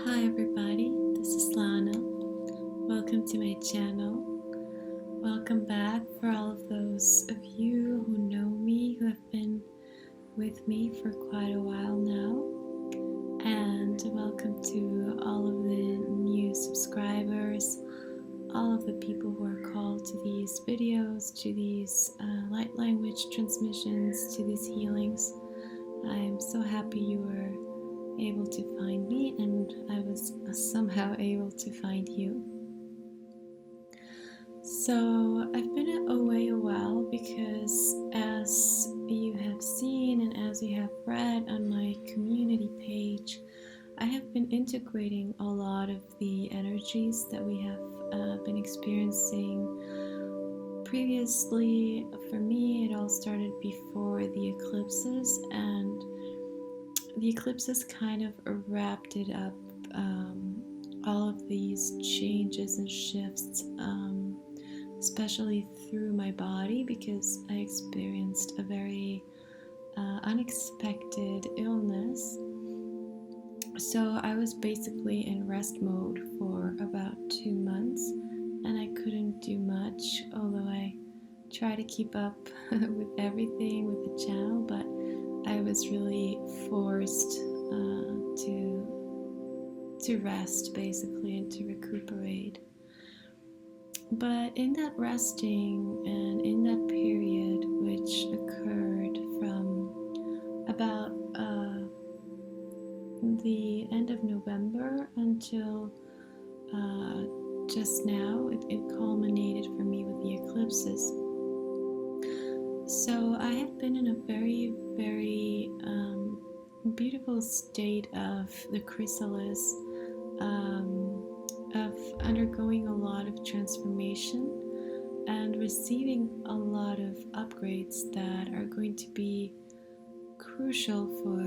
Hi everybody, this is Lana. Welcome to my channel. Welcome back for all of those of you who know me, who have been with me for quite a while now. And welcome to all of the new subscribers, all of the people who are called to these videos, to these light language transmissions, to these healings. I'm so happy you were able to find me, and I was somehow able to find you. So I've been away a while because, as you have seen and as you have read on my community page, I have been integrating a lot of the energies that we have been experiencing previously. For me, it all started before the eclipses, and the eclipses kind of wrapped it up, all of these changes and shifts, especially through my body, because I experienced a very unexpected illness. So I was basically in rest mode for about 2 months, and I couldn't do much, although I try to keep up with everything with the channel, but I was really forced to rest, basically, and to recuperate. But in that resting and in that period, which occurred from about the end of November until just now, it culminated for me with the eclipses. So I have been in a very, very beautiful state of the chrysalis, of undergoing a lot of transformation and receiving a lot of upgrades that are going to be crucial for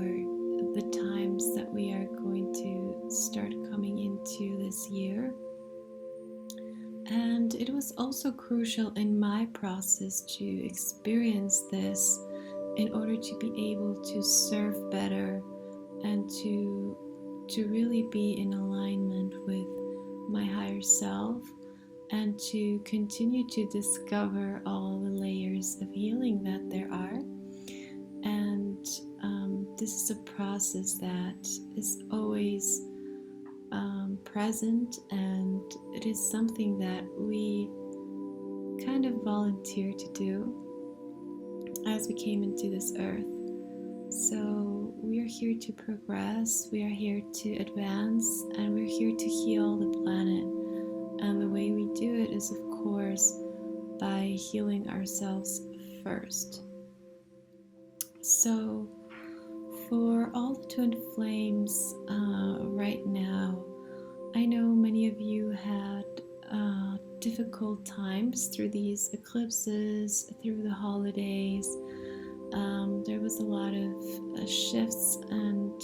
the times that we are going to start coming into this year. And it was also crucial in my process to experience this in order to be able to serve better and to really be in alignment with my higher self, and to continue to discover all the layers of healing that there are. And this is a process that is always present, and it is something that we kind of volunteer to do as we came into this earth. So we are here to progress, we are here to advance, and we're here to heal the planet. And the way we do it is, of course, by healing ourselves first. So for all the twin flames right now, I know many of you had difficult times through these eclipses, through the holidays. There was a lot of shifts and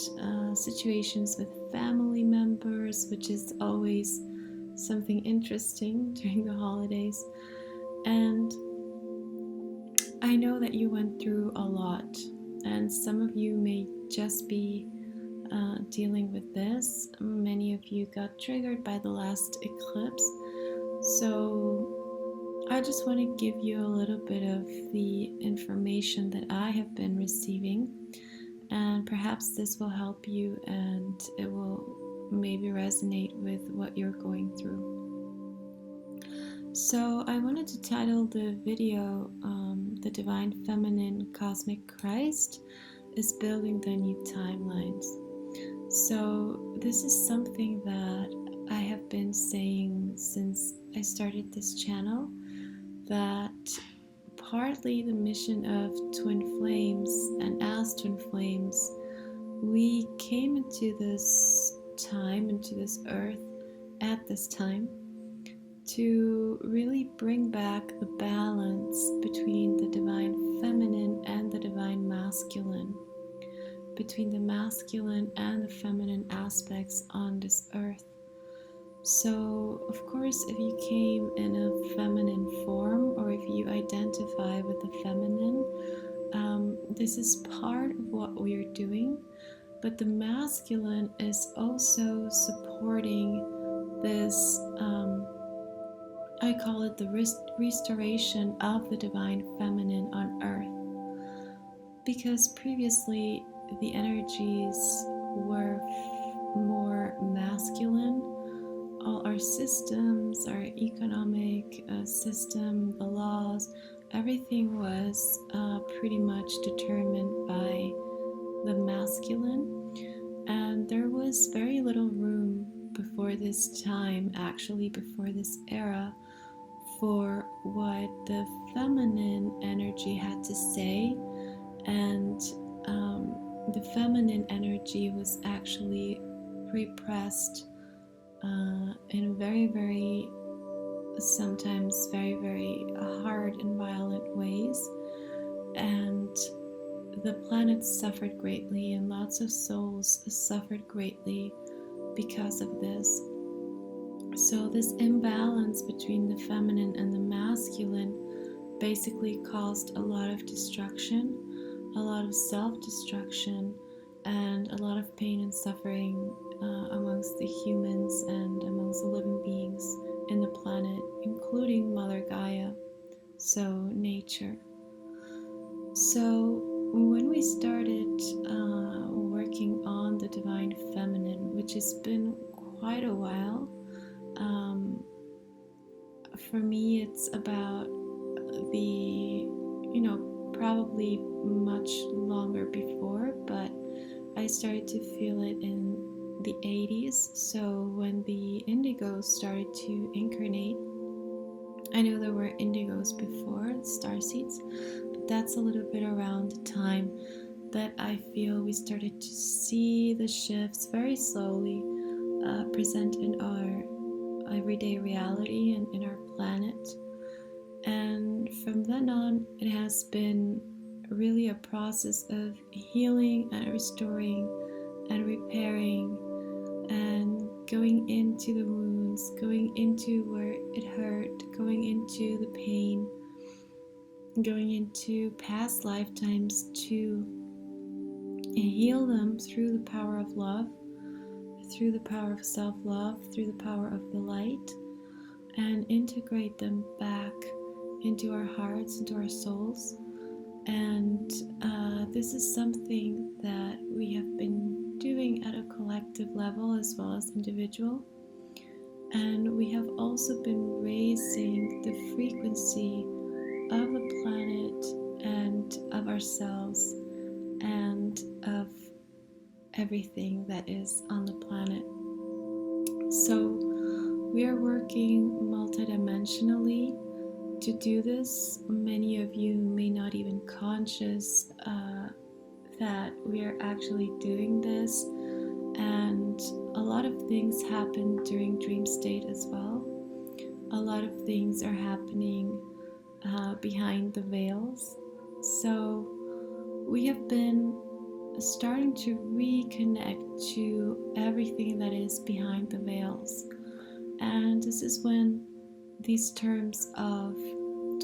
situations with family members, which is always something interesting during the holidays. And I know that you went through a lot, and some of you may just be dealing with this. Many of you got triggered by the last eclipse. So I just want to give you a little bit of the information that I have been receiving, and perhaps this will help you and it will maybe resonate with what you're going through. So I wanted to title the video, The Divine Feminine Cosmic Christ is Building the New Timelines. So this is something that I have been saying since I started this channel, that partly the mission of twin flames, and as twin flames, we came into this time, into this earth at this time, to really bring back the balance between the divine feminine and the divine masculine, between the masculine and the feminine aspects on this earth. So, of course, if you came in a feminine form, or if you identify with the feminine, this is part of what we are doing. but the masculine is also supporting this, I call it the restoration of the divine feminine on earth. Because previously the energies were more masculine. All our systems, our economic system, the laws, everything was pretty much determined by the masculine. And there was very little room before this time, actually before this era, for what the feminine energy had to say. And the feminine energy was actually repressed in very, sometimes very hard and violent ways. And the planet suffered greatly, and lots of souls suffered greatly because of this. So this imbalance between the feminine and the masculine basically caused a lot of destruction, a lot of self-destruction, and a lot of pain and suffering amongst the humans and amongst the living beings in the planet, including Mother Gaia, so nature. So when we started working on the divine feminine, which has been quite a while, for me it's about probably much longer before, but I started to feel it in the 80s. So when the indigos started to incarnate, I know there were indigos before, starseeds, but that's a little bit around the time that I feel we started to see the shifts very slowly present in our everyday reality and in our planet. And from then on, it has been really a process of healing and restoring and repairing and going into the wounds, going into where it hurt, going into the pain, going into past lifetimes to heal them through the power of love, through the power of self-love, through the power of the light, and integrate them back into our hearts, into our souls. And this is something that we have been doing at a collective level as well as individual. And we have also been raising the frequency of the planet and of ourselves and of everything that is on the planet. So we are working multidimensionally to do this. Many of you may not even conscious that we are actually doing this, and a lot of things happen during dream state as well. A lot of things are happening behind the veils. So we have been starting to reconnect to everything that is behind the veils. And this is when these terms of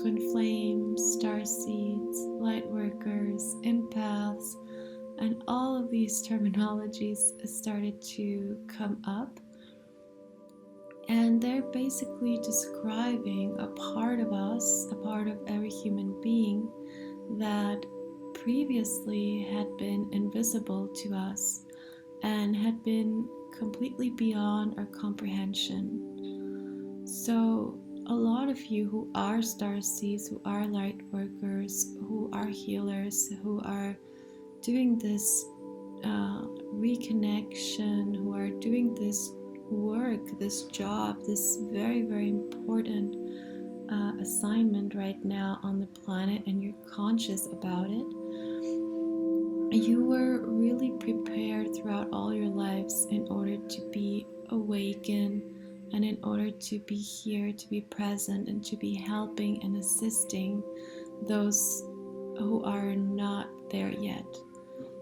twin flames, star seeds, light workers, empaths, and all of these terminologies started to come up. And they're basically describing a part of us, a part of every human being that previously had been invisible to us and had been completely beyond our comprehension. So a lot of you who are starseeds, who are light workers, who are healers, who are doing this reconnection, who are doing this work, this job, this very important assignment right now on the planet, and you're conscious about it. You were really prepared throughout all your lives in order to be awakened and in order to be here, to be present, and to be helping and assisting those who are not there yet.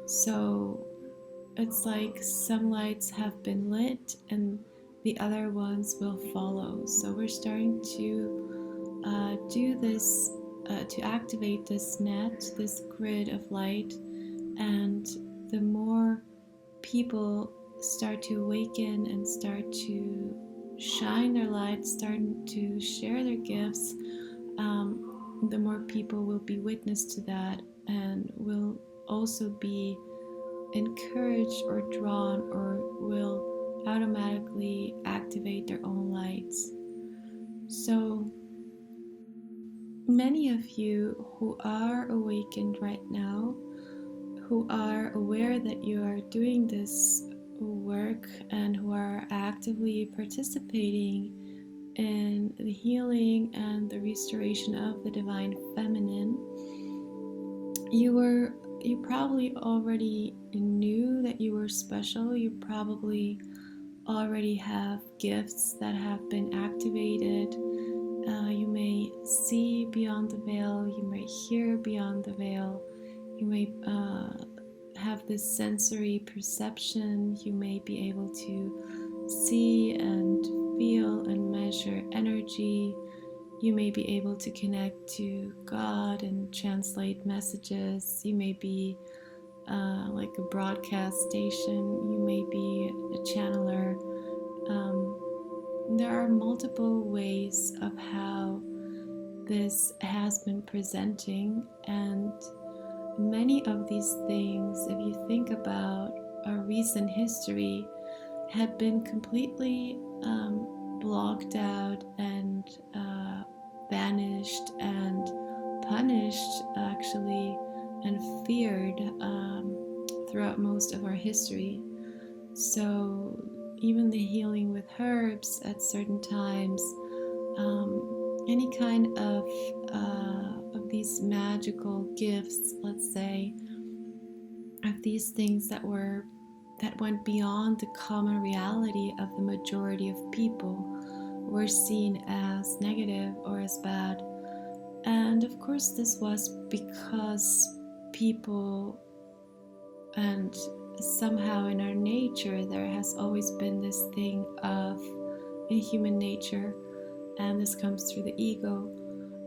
So it's like some lights have been lit and the other ones will follow. So we're starting to do this, to activate this net, this grid of light. And the more people start to awaken and start to shine their light, starting to share their gifts, the more people will be witness to that and will also be encouraged or drawn or will automatically activate their own lights. So many of you who are awakened right now, who are aware that you are doing this work and who are actively participating in the healing and the restoration of the divine feminine, you probably already knew that you were special. You probably already have gifts that have been activated. You may see beyond the veil, you may hear beyond the veil, you may have this sensory perception, you may be able to see and feel and measure energy, you may be able to connect to God and translate messages, you may be like a broadcast station, you may be a channeler. There are multiple ways of how this has been presenting, and many of these things, if you think about our recent history, have been completely blocked out and banished and punished, actually, and feared throughout most of our history. So even the healing with herbs at certain times, any kind of these magical gifts, let's say, of these things that went beyond the common reality of the majority of people, were seen as negative or as bad. And of course this was because people, and somehow in our nature there has always been this thing of, in human nature, and this comes through the ego,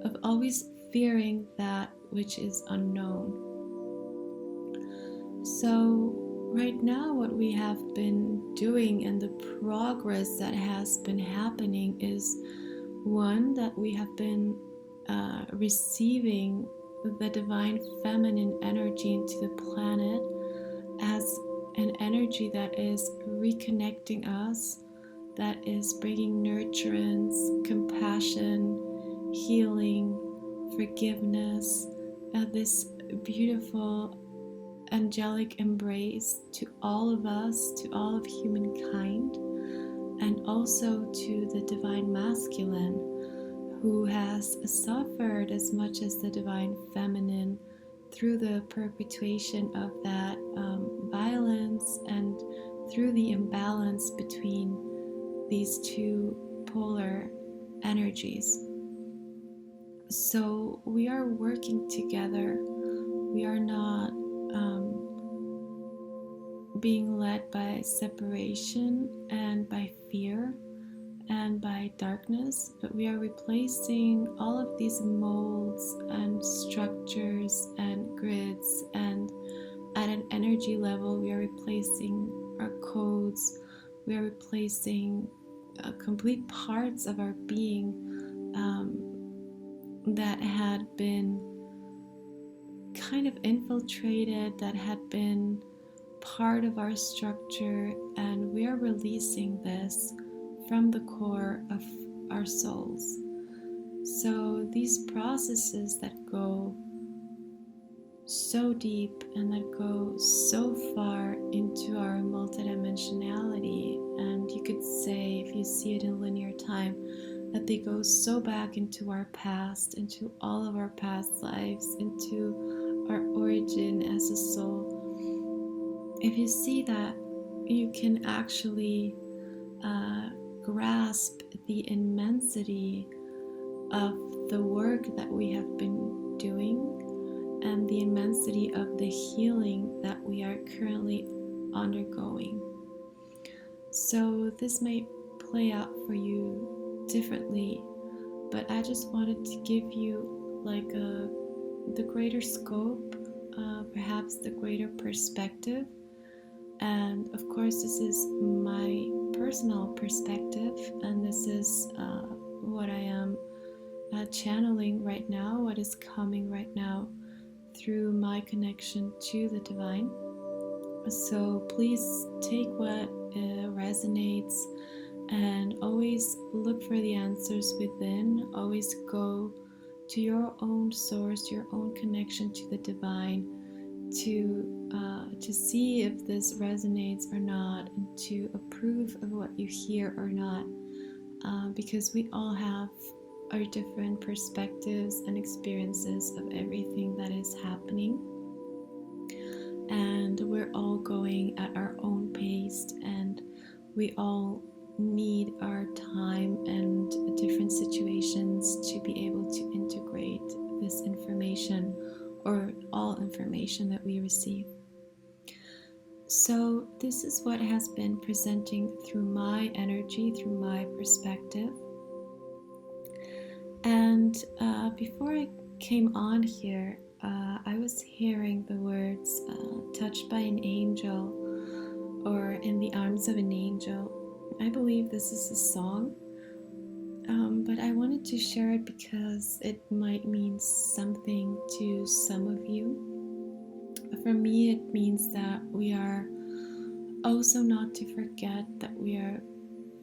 of always fearing that which is unknown. So right now what we have been doing and the progress that has been happening is, one, that we have been receiving the divine feminine energy into the planet as an energy that is reconnecting us, that is bringing nurturance, compassion, healing, forgiveness, this beautiful angelic embrace to all of us, to all of humankind, and also to the divine masculine, who has suffered as much as the divine feminine through the perpetuation of that violence and through the imbalance between these two polar energies. So we are working together. We are not being led by separation and by fear and by darkness, but we are replacing all of these molds and structures and grids, and at an energy level we are replacing our codes, we are replacing complete parts of our being that had been kind of infiltrated, that had been part of our structure, and we are releasing this from the core of our souls. So these processes that go so deep and that go so far into our multidimensionality, and you could say, if you see it in linear time, that they go so back into our past, into all of our past lives, into our origin as a soul. If you see that, you can actually grasp the immensity of the work that we have been doing and the immensity of the healing that we are currently undergoing. So this may play out for you differently, but I just wanted to give you like the greater scope, perhaps the greater perspective And of course, this is my personal perspective, and this is what I am channeling right now, what is coming right now through my connection to the divine. So please take what resonates and always look for the answers within. Always go to your own source, your own connection to the divine, to see if this resonates or not, and to approve of what you hear or not, because we all have our different perspectives and experiences of everything that is happening, and we're all going at our own pace, and we all need our time and different situations to be able to integrate this information, or all information that we receive. So this is what has been presenting through my energy, through my perspective. And before I came on here, I was hearing the words touched by an angel, or in the arms of an angel. I believe this is a song, but I wanted to share it because it might mean something to some of you. For me, it means that we are also not to forget that we are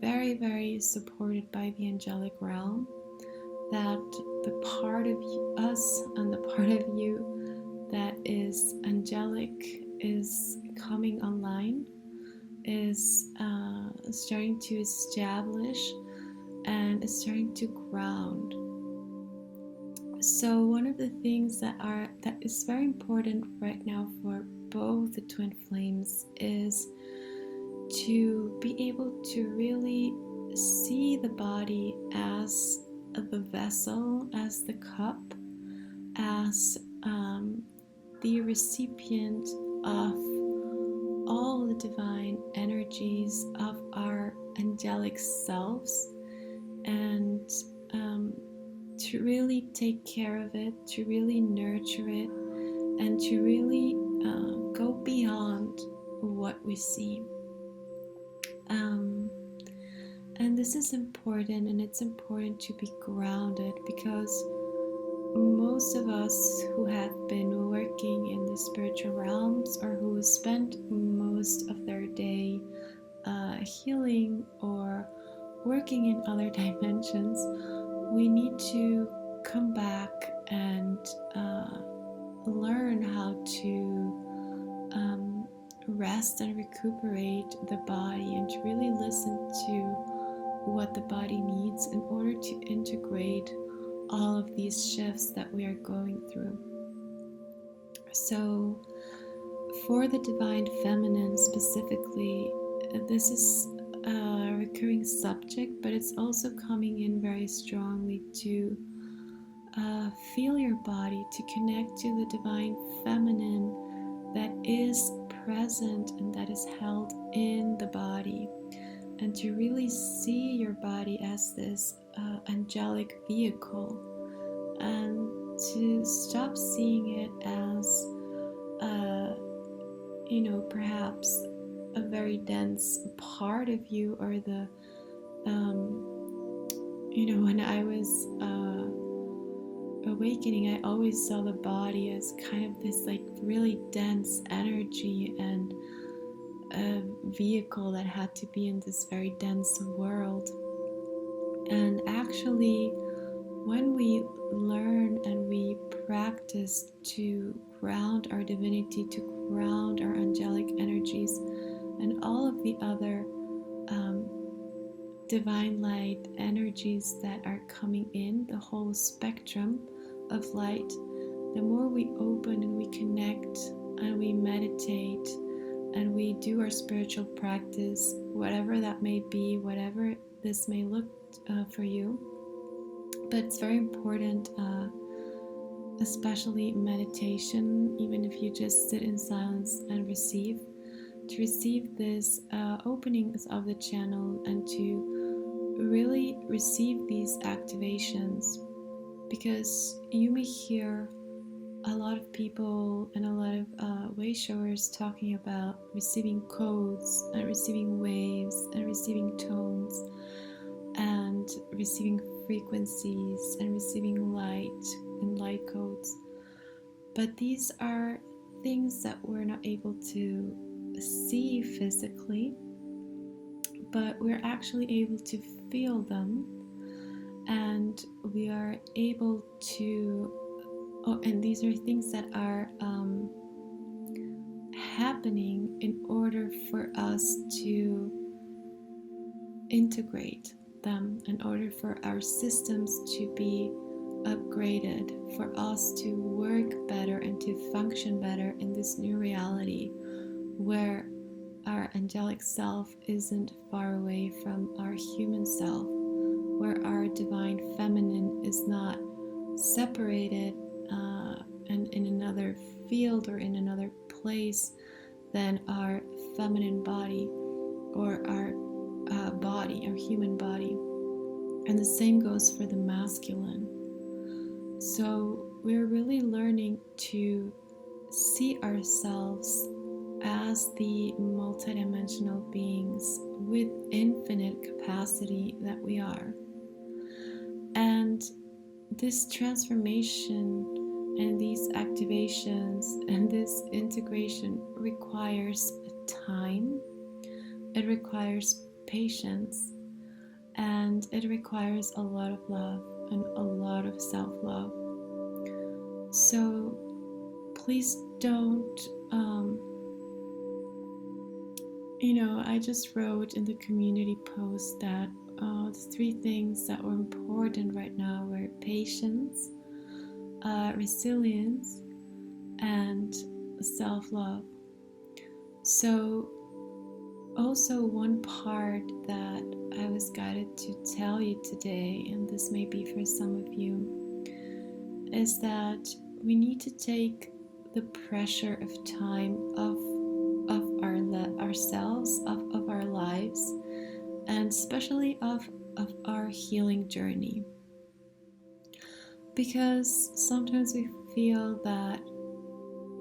very, very supported by the angelic realm, that the part of us and the part of you that is angelic is coming online, is starting to establish, and is starting to ground. So one of the things that is very important right now for both the twin flames is to be able to really see the body as the vessel, as the cup, as the recipient of all the divine energies of our angelic selves, and to really take care of it, to really nurture it, and to really go beyond what we see. And this is important, and it's important to be grounded, because most of us who have been working in the spiritual realms, or who spent most of their day healing or working in other dimensions, we need to come back and learn how to rest and recuperate the body, and to really listen to what the body needs in order to integrate all of these shifts that we are going through. So for the divine feminine specifically, this is a recurring subject, but it's also coming in very strongly to feel your body, to connect to the divine feminine that is present and that is held in the body, and to really see your body as this angelic vehicle, and to stop seeing it as perhaps a very dense part of you, or the when I was awakening, I always saw the body as kind of this like really dense energy, and a vehicle that had to be in this very dense world. And actually, when we learn and we practice to ground our divinity, to ground our angelic energies, and all of the other divine light energies that are coming in, the whole spectrum of light, the more we open and we connect and we meditate and we do our spiritual practice, whatever that may be, whatever this may look for you. But it's very important, especially meditation, even if you just sit in silence and to receive this openings of the channel, and to really receive these activations, because you may hear a lot of people and a lot of way showers talking about receiving codes and receiving waves and receiving tones and receiving frequencies and receiving light and light codes. But these are things that we're not able to see physically, but we're actually able to feel them, and we are able to, and these are things that are happening in order for us to integrate them, in order for our systems to be upgraded, for us to work better and to function better in this new reality where our angelic self isn't far away from our human self, where our divine feminine is not separated and in another field or in another place than our feminine body or our body, our human body. And the same goes for the masculine. So we're really learning to see ourselves as the multidimensional beings with infinite capacity that we are. And this transformation and these activations and this integration requires time, it requires patience, and it requires a lot of love and a lot of self-love. So please don't, I just wrote in the community post that the 3 things that were important right now were patience, resilience, and self-love. So also one part that I was guided to tell you today, and this may be for some of you, is that we need to take the pressure of time of ourselves, of our lives, and especially of our healing journey. Because sometimes we feel that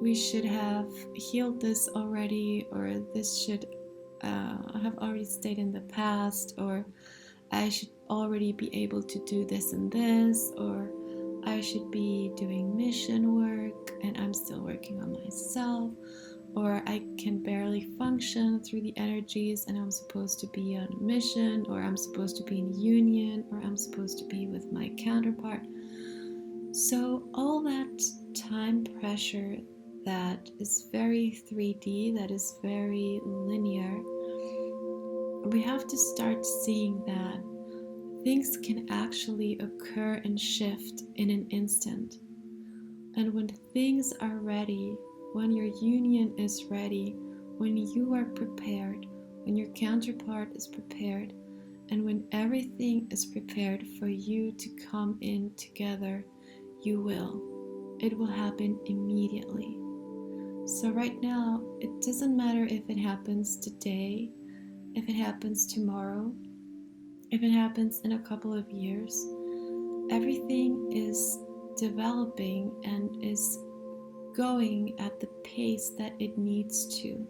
we should have healed this already, or this should have already stayed in the past, or I should already be able to do this and this, or I should be doing mission work and I'm still working on myself, or I can barely function through the energies and I'm supposed to be on a mission, or I'm supposed to be in union, or I'm supposed to be with my counterpart. So all that time pressure that is very 3D, that is very linear, we have to start seeing that things can actually occur and shift in an instant. And when things are ready, when your union is ready, when you are prepared, when your counterpart is prepared, and when everything is prepared for you to come in together, you will. It will happen immediately. So right now, it doesn't matter if it happens today, if it happens tomorrow, if it happens in a couple of years. Everything is developing and is going at the pace that it needs to.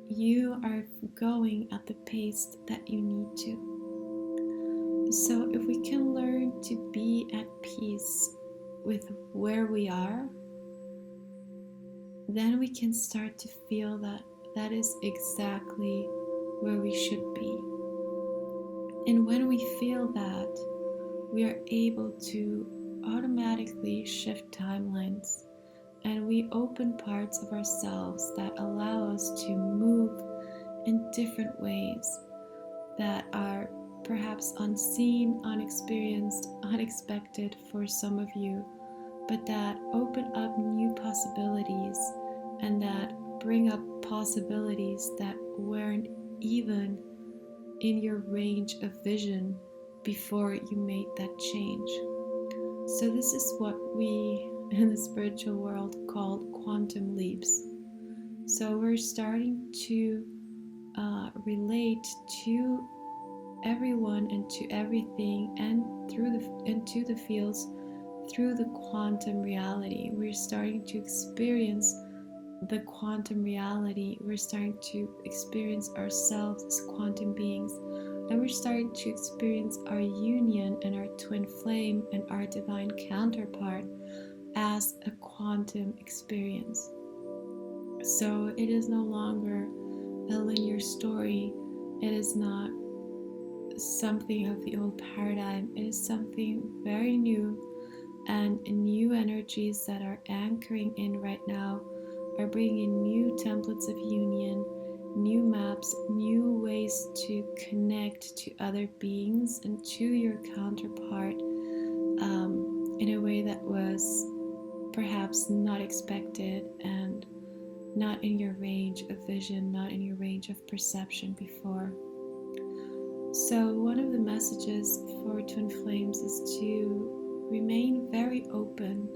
You are going at the pace that you need to. So if we can learn to be at peace with where we are, then we can start to feel that that is exactly where we should be. And when we feel that, we are able to automatically shift timelines, and we open parts of ourselves that allow us to move in different ways that are perhaps unseen, unexperienced, unexpected for some of you, but that open up new possibilities and that bring up possibilities that weren't even in your range of vision before you made that change. So this is what we in the spiritual world call quantum leaps. So we're starting to relate to everyone and to everything and to the fields through the quantum reality. We're starting to experience the quantum reality. We're starting to experience ourselves as quantum beings. And we're starting to experience our union and our twin flame and our divine counterpart as a quantum experience. So it is no longer a linear story. It is not something of the old paradigm. It is something very new, and new energies that are anchoring in right now are bringing in new templates of union, new maps, new ways to connect to other beings and to your counterpart in a way that was perhaps not expected and not in your range of vision, not in your range of perception before. So one of the messages for Twin Flames is to remain very open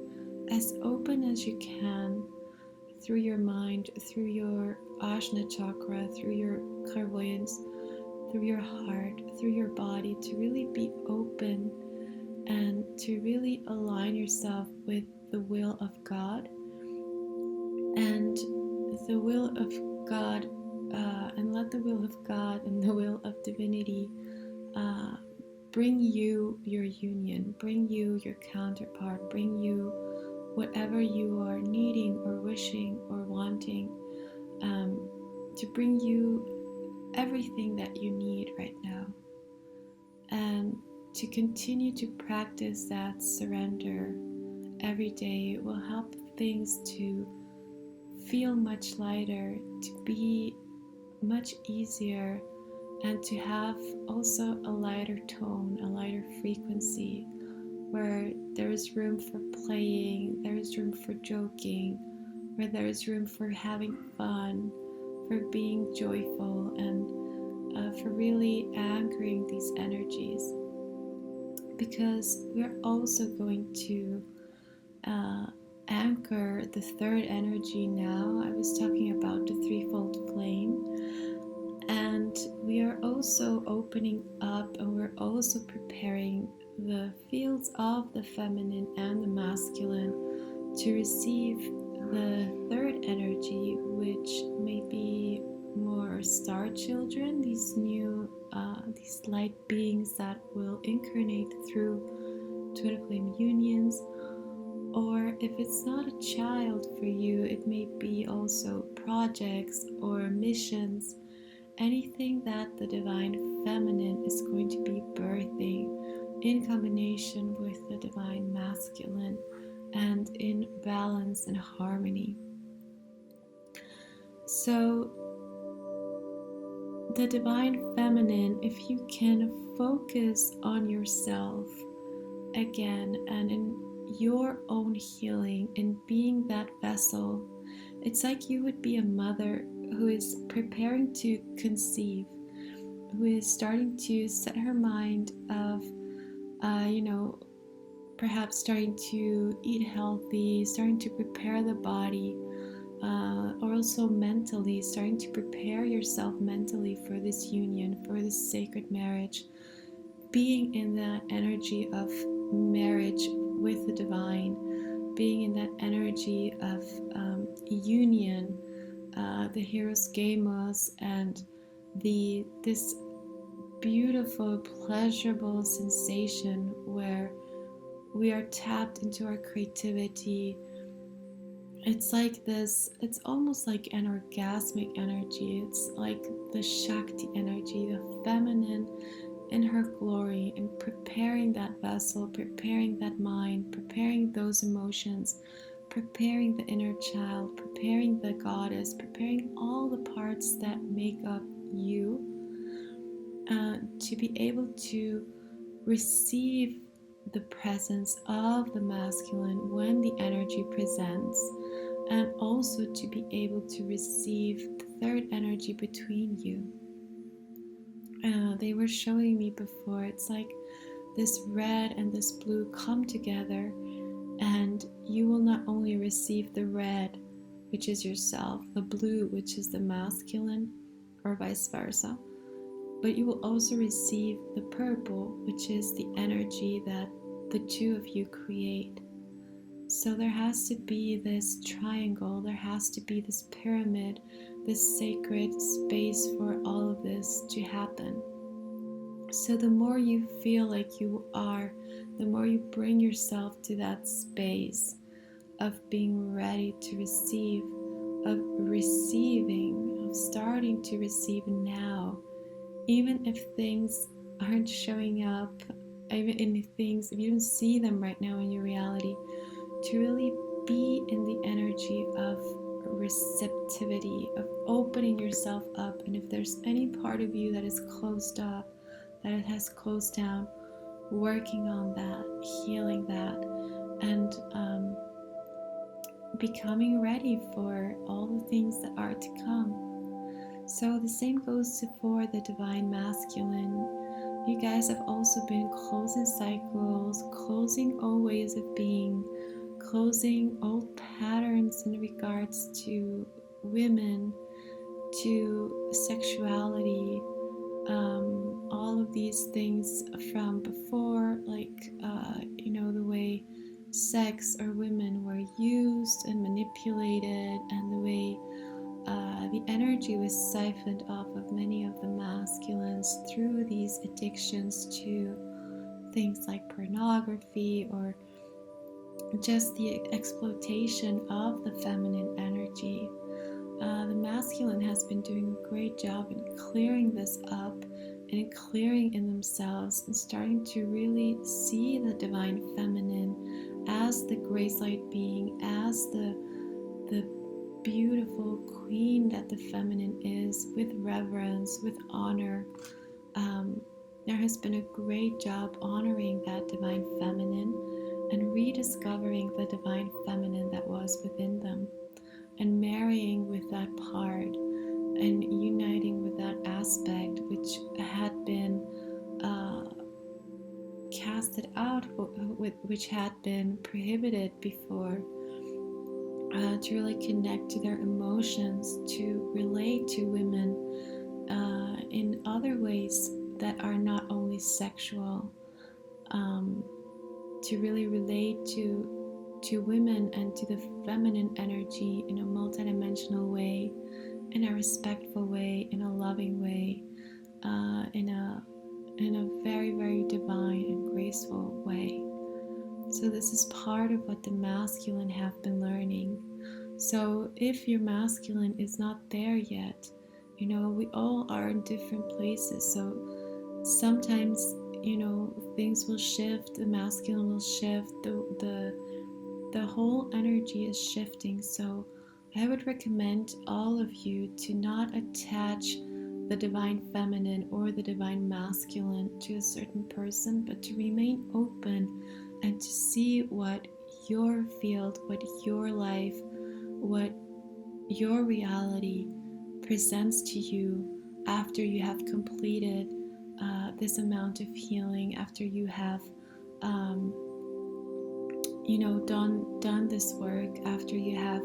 as you can, through your mind, through your Ajna chakra, through your clairvoyance, through your heart, through your body, to really be open and to really align yourself with the will of God. And the will of God, and let the will of God and the will of divinity bring you your union, bring you your counterpart, bring you whatever you are needing or wishing or wanting, to bring you everything that you need right now. And to continue to practice that surrender every day will help things to feel much lighter, to be much easier, and to have also a lighter tone, a lighter frequency, where there is room for playing, there is room for joking, where there is room for having fun, for being joyful, and for really anchoring these energies. Because we're also going to anchor the third energy now. I was talking about the threefold flame. And we are also opening up, and we're also preparing the fields of the feminine and the masculine to receive the third energy, which may be more star children, these new, these light beings that will incarnate through twin flame unions. Or if it's not a child for you, it may be also projects or missions, anything that the divine feminine is going to be birthing in combination with the divine masculine and in balance and harmony. So the divine feminine, if you can focus on yourself again and in your own healing, in being that vessel, it's like you would be a mother who is preparing to conceive, who is starting to set her mind of, perhaps starting to eat healthy, starting to prepare the body, or also mentally, starting to prepare yourself mentally for this union, for this sacred marriage, being in that energy of marriage with the divine, being in that energy of union, the Hero's Gamos, and this beautiful, pleasurable sensation where we are tapped into our creativity. It's like this, it's almost like an orgasmic energy. It's like the Shakti energy, the feminine in her glory, and preparing that vessel, preparing that mind, preparing those emotions, preparing the inner child, preparing the goddess, preparing all the parts that make up you, to be able to receive the presence of the masculine when the energy presents, and also to be able to receive the third energy between you. They were showing me before, it's like this red and this blue come together, and you will not only receive the red, which is yourself, the blue, which is the masculine, or vice versa, but you will also receive the purple, which is the energy that the two of you create. So there has to be this triangle, there has to be this pyramid, this sacred space for all of this to happen. So the more you feel like you are, the more you bring yourself to that space of being ready to receive, of receiving, of starting to receive now, even if things aren't showing up, even if things, if you don't see them right now in your reality, to really be in the energy of receptivity, of opening yourself up. And if there's any part of you that is closed up, that it has closed down, working on that, healing that, and becoming ready for all the things that are to come. So the same goes for the divine masculine. You guys have also been closing cycles, closing old ways of being, closing old patterns in regards to women, to sexuality, all of these things from before, like the way sex or women were used and manipulated, and the way the energy was siphoned off of many of the masculines through these addictions to things like pornography, or just the exploitation of the feminine energy. The masculine has been doing a great job in clearing this up and clearing in themselves and starting to really see the divine feminine as the grace light being, as the beautiful queen that the feminine is, with reverence, with honor. There has been a great job honoring that divine feminine and rediscovering the divine feminine that was within them, and marrying with that part and uniting with that aspect which had been casted out, which had been prohibited before, to really connect to their emotions, to relate to women in other ways that are not only sexual, to really relate to women and to the feminine energy in a multidimensional way, in a respectful way, in a loving way, in a very, very divine and graceful way. So this is part of what the masculine have been learning. So if your masculine is not there yet, we all are in different places. So sometimes, things will shift, the masculine will shift, the whole energy is shifting. So I would recommend all of you to not attach the divine feminine or the divine masculine to a certain person, but to remain open and to see what your field, what your life, what your reality presents to you after you have completed this amount of healing, after you have done this work, after you have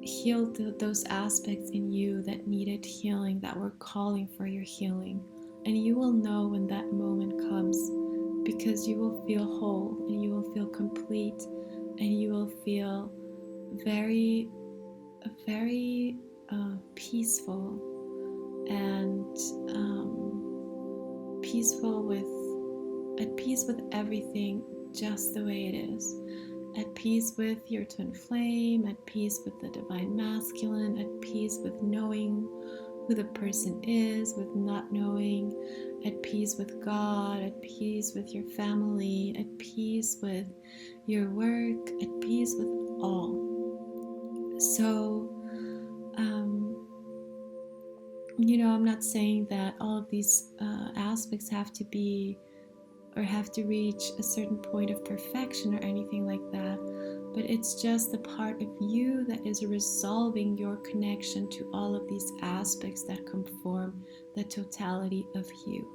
healed those aspects in you that needed healing, that were calling for your healing. And you will know when that moment comes, because you will feel whole and you will feel complete, and you will feel very, very peaceful, and at peace with everything just the way it is. At peace with your twin flame, at peace with the divine masculine, at peace with knowing who the person is, with not knowing, at peace with God, at peace with your family, at peace with your work, at peace with all. So, I'm not saying that all of these aspects have to be or have to reach a certain point of perfection or anything like that, but it's just the part of you that is resolving your connection to all of these aspects that conform the totality of you.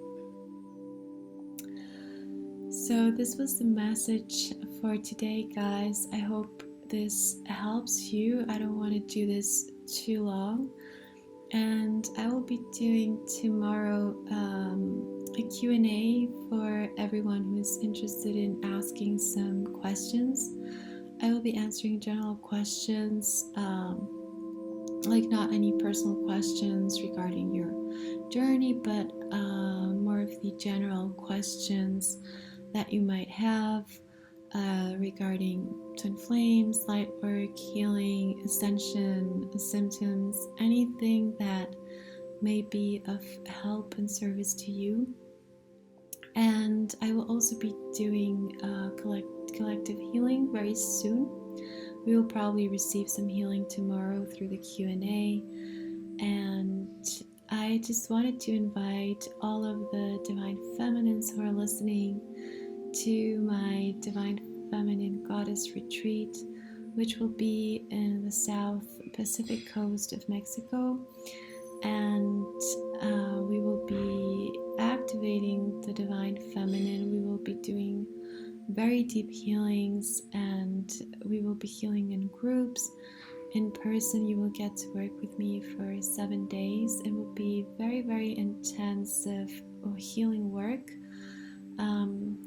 So this was the message for today, guys. I hope this helps you. I don't want to do this too long, and I will be doing tomorrow a Q&A for everyone who is interested in asking some questions. I will be answering general questions, like not any personal questions regarding your journey, but more of the general questions that you might have regarding twin flames, light work, healing, ascension, symptoms, anything that may be of help and service to you. And I will also be doing collective healing very soon. We will probably receive some healing tomorrow through the Q&A. And I just wanted to invite all of the Divine Feminines who are listening to my Divine Feminine Goddess Retreat, which will be in the South Pacific coast of Mexico. And we will be activating the Divine Feminine. We will be doing very deep healings, and we will be healing in groups. In person, you will get to work with me for 7 days. It will be very, very intensive healing work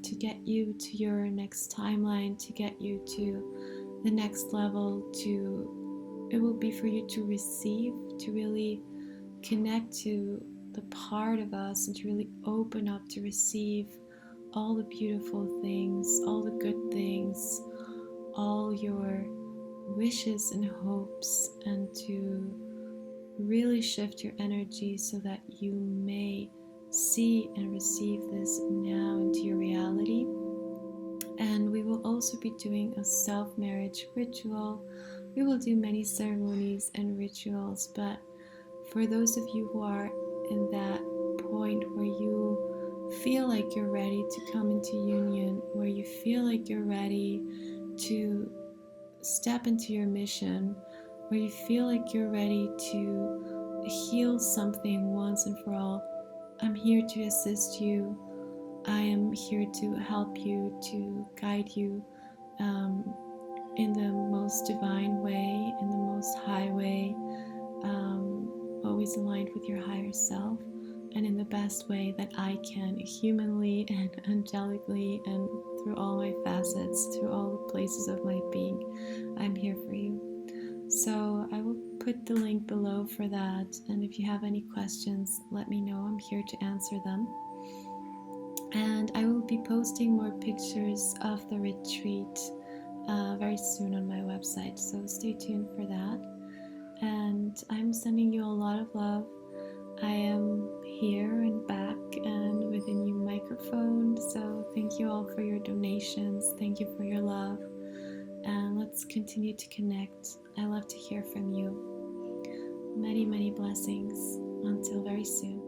to get you to your next timeline, to get you to the next level. It will be for you to receive, to really connect to the part of us, and to really open up to receive all the beautiful things, all the good things, all your wishes and hopes, and to really shift your energy so that you may see and receive this now into your reality. And we will also be doing a self-marriage ritual. We will do many ceremonies and rituals, but for those of you who are in that point where you feel like you're ready to come into union, where you feel like you're ready to step into your mission, where you feel like you're ready to heal something once and for all, I'm here to assist you. I am here to help you, to guide you in the most divine way, in the most high way, always aligned with your higher self, and in the best way that I can, humanly and angelically, and through all my facets, through all the places of my being. I'm here for you. So I will put the link below for that, and if you have any questions, let me know. I'm here to answer them. And I will be posting more pictures of the retreat very soon on my website, so stay tuned for that. And I'm sending you a lot of love. I am here and back and with a new microphone, so thank you all for your donations. Thank you for your love, and let's continue to connect. I love to hear from you. Many, many blessings. Until very soon.